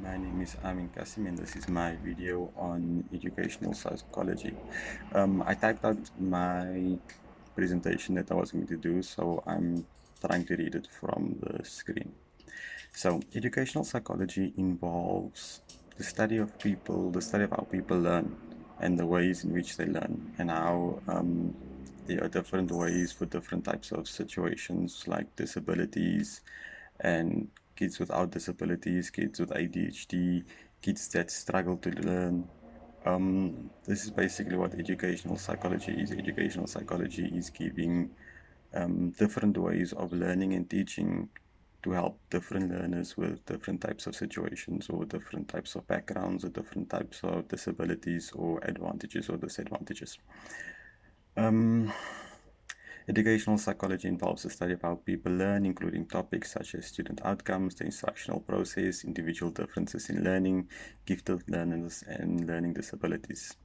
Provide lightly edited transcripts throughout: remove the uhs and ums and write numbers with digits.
My name is Amin Kasim and this is my video on educational psychology. I typed out my presentation that I was going to do, so I'm trying to read it from the screen. So, educational psychology involves the study of people, the study of how people learn and the ways in which they learn, and how there are different ways for different types of situations like disabilities and kids without disabilities, kids with ADHD, kids that struggle to learn. This is basically what educational psychology is. Educational psychology is giving different ways of learning and teaching to help different learners with different types of situations or different types of backgrounds or different types of disabilities or advantages or disadvantages. Um, Educational psychology involves the study of how people learn, including topics such as student outcomes, the instructional process, individual differences in learning, gifted learners, and learning disabilities.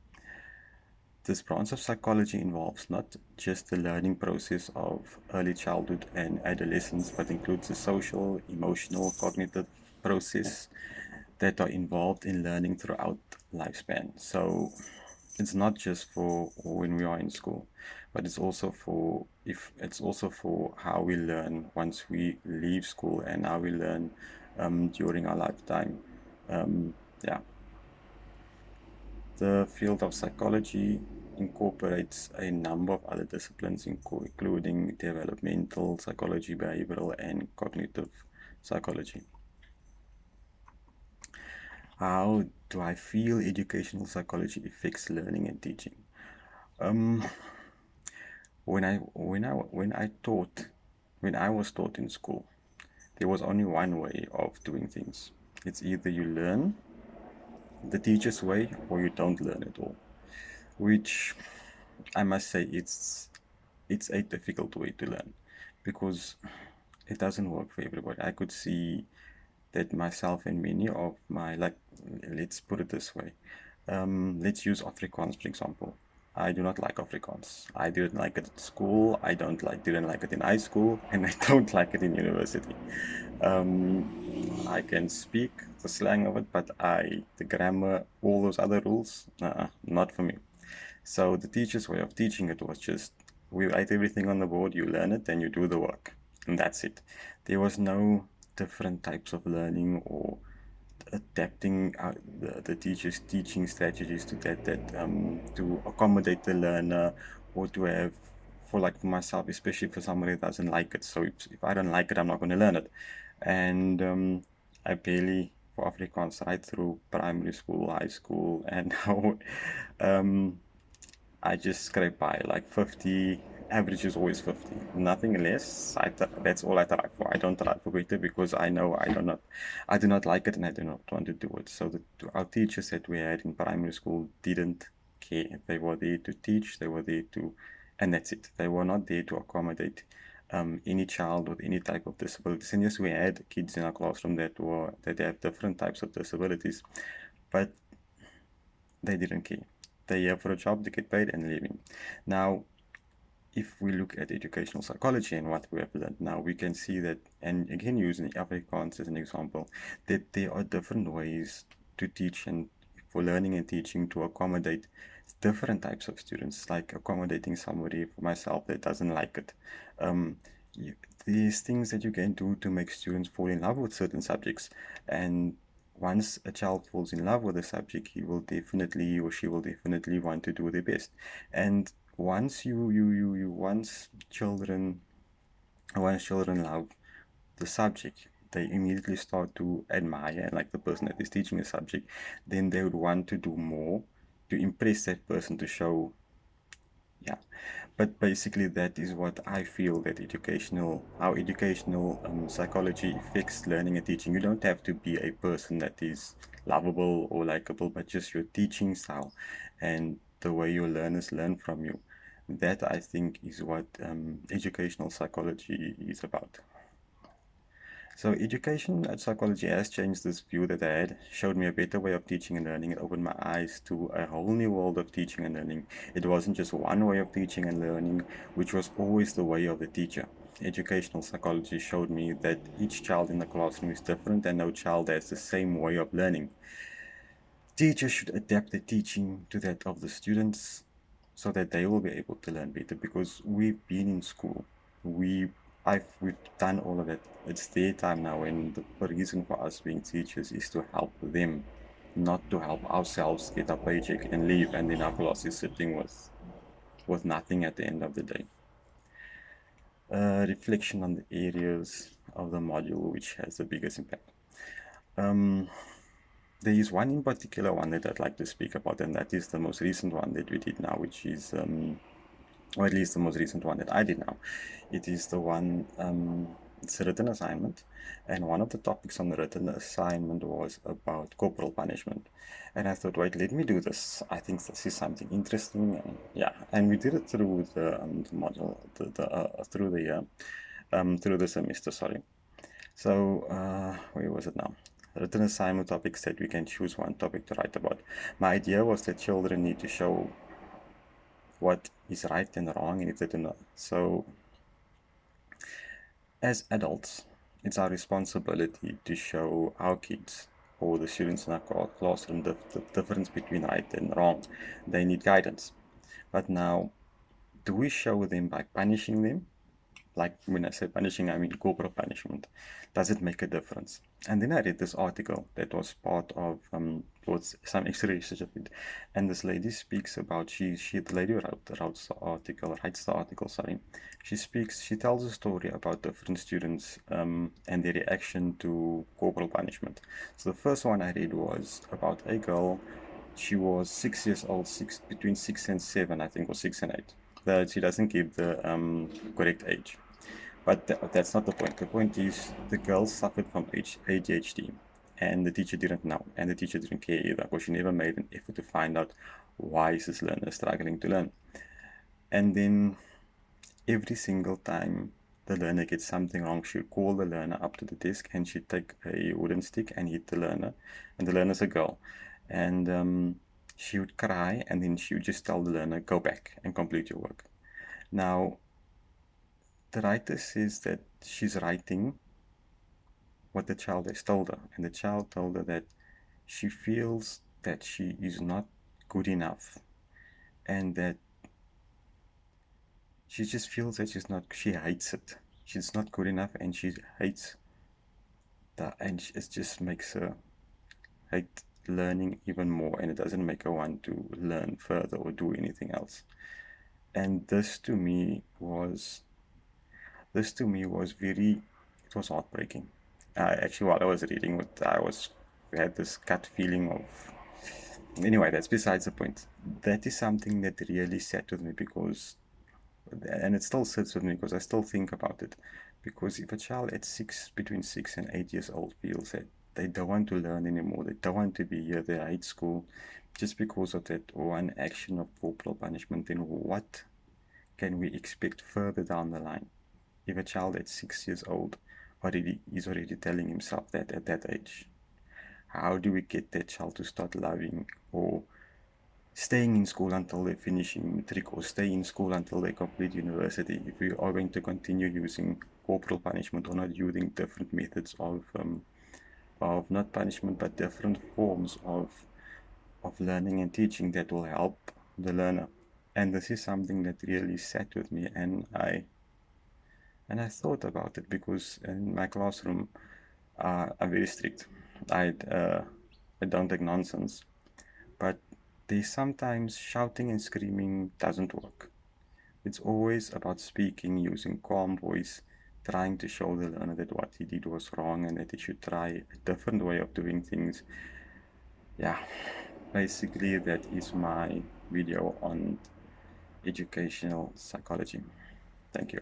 This branch of psychology involves not just the learning process of early childhood and adolescence, but includes the social, emotional, cognitive process that are involved in learning throughout lifespan. So it's not just for when we are in school, but it's also for how we learn once we leave school and how we learn during our lifetime. Um, yeah. The field of psychology incorporates a number of other disciplines, including developmental psychology, behavioral, and cognitive psychology. How do I feel educational psychology affects learning and teaching? Um, when I was taught in school, there was only one way of doing things. It's either you learn the teacher's way or you don't learn at all, which I must say it's a difficult way to learn because it doesn't work for everybody. I could see that myself and many of my, like, let's put it this way. Let's use Afrikaans, for example. I do not like Afrikaans. I didn't like it at school. Didn't like it in high school, and I don't like it in university. I can speak the slang of it, but the grammar, all those other rules, not for me. So the teacher's way of teaching it was just we write everything on the board, you learn it, and you do the work, and that's it. There was no different types of learning or adapting the teacher's teaching strategies to that to accommodate the learner or to have for myself, especially for somebody that doesn't like it. So if I don't like it, I'm not going to learn it. And I barely for Afrikaans right through primary school, high school, and now um, I just scrape by like 50. Average is always 50, nothing less. That's all I try for. I don't try for better because I know I do not like it and I do not want to do it. So our teachers that we had in primary school didn't care. They were there to teach. They were there to, and that's it. They were not there to accommodate any child with any type of disabilities. And yes, we had kids in our classroom that have different types of disabilities, but they didn't care. They here for a job, they get paid and leaving. Now, if we look at educational psychology and what we have learned now, we can see that, and again using Afrikaans as an example, that there are different ways to teach and for learning and teaching to accommodate different types of students, like accommodating somebody for myself that doesn't like it. Um, these things that you can do to make students fall in love with certain subjects, and once a child falls in love with a subject, he or she will definitely want to do their best. And once children love the subject, they immediately start to admire like the person that is teaching the subject. Then they would want to do more to impress that person to show, yeah. But basically, that is what I feel that how educational psychology affects learning and teaching. You don't have to be a person that is lovable or likable, but just your teaching style and the way your learners learn from you. That I think is what educational psychology is about. So education and psychology has changed this view that I had, showed me a better way of teaching and learning. It opened my eyes to a whole new world of teaching and learning. It wasn't just one way of teaching and learning, which was always the way of the teacher. educational psychology showed me that each child in the classroom is different and no child has the same way of learning. Teachers should adapt the teaching to that of the students so that they will be able to learn better, because we've been in school. We've done all of that. It's their time now, and the reason for us being teachers is to help them, not to help ourselves get our paycheck and leave, and then our class is sitting with nothing at the end of the day. Reflection on the areas of the module which has the biggest impact. Um, there is one in particular one that I'd like to speak about, and that is the most recent one that we did now, which is, or at least the most recent one that I did now. It is the one, it's a written assignment, and one of the topics on the written assignment was about corporal punishment. And I thought, wait, let me do this. I think this is something interesting, and yeah, and we did it through the module, through the year, through the semester, sorry. So, where was it now? Written assignment topics that we can choose one topic to write about. My idea was that children need to show what is right and wrong, and if they do not. So, as adults, it's our responsibility to show our kids or the students in our classroom the difference between right and wrong. They need guidance. But now, do we show them by punishing them? Like when I say punishing, I mean corporal punishment. Does it make a difference? And then I read this article that was part of was some extra research of it, and this lady speaks about the lady who writes the article. Sorry, she tells a story about different students and their reaction to corporal punishment. So the first one I read was about a girl. She was 6 years old, between 6 and 7, I think, or 6 and 8. That she doesn't give the correct age. But that's not the point. The point is the girl suffered from ADHD, and the teacher didn't know, and the teacher didn't care either, because she never made an effort to find out why is this learner struggling to learn. And then every single time the learner gets something wrong, she would call the learner up to the desk, and she'd take a wooden stick and hit the learner, and the learner's a girl, and she would cry, and then she would just tell the learner, go back and complete your work. Now, the writer says that she's writing what the child has told her, and the child told her that she feels that she is not good enough, and that she just feels that she hates it. She's not good enough, and she hates that, and it just makes her hate learning even more, and it doesn't make her want to learn further or do anything else. And this to me was very, it was heartbreaking. Actually, while I was reading it, I had this gut feeling of, anyway, that's besides the point. That is something that really sat with me, because, and it still sits with me because I still think about it. Because if a child at between 6 and 8 years old feels that they don't want to learn anymore, they don't want to be here, they hate school, just because of that one action of corporal punishment, then what can we expect further down the line? If a child at 6 years old is already telling himself that at that age, how do we get that child to start loving or staying in school until they're finishing matric, or stay in school until they complete university, if we are going to continue using corporal punishment or not using different methods of not punishment but different forms of learning and teaching that will help the learner? And this is something that really sat with me, and I thought about it, because in my classroom, I'm very strict. I don't take nonsense, but there's sometimes shouting and screaming doesn't work. It's always about speaking, using calm voice, trying to show the learner that what he did was wrong and that he should try a different way of doing things. Yeah, basically that is my video on educational psychology. Thank you.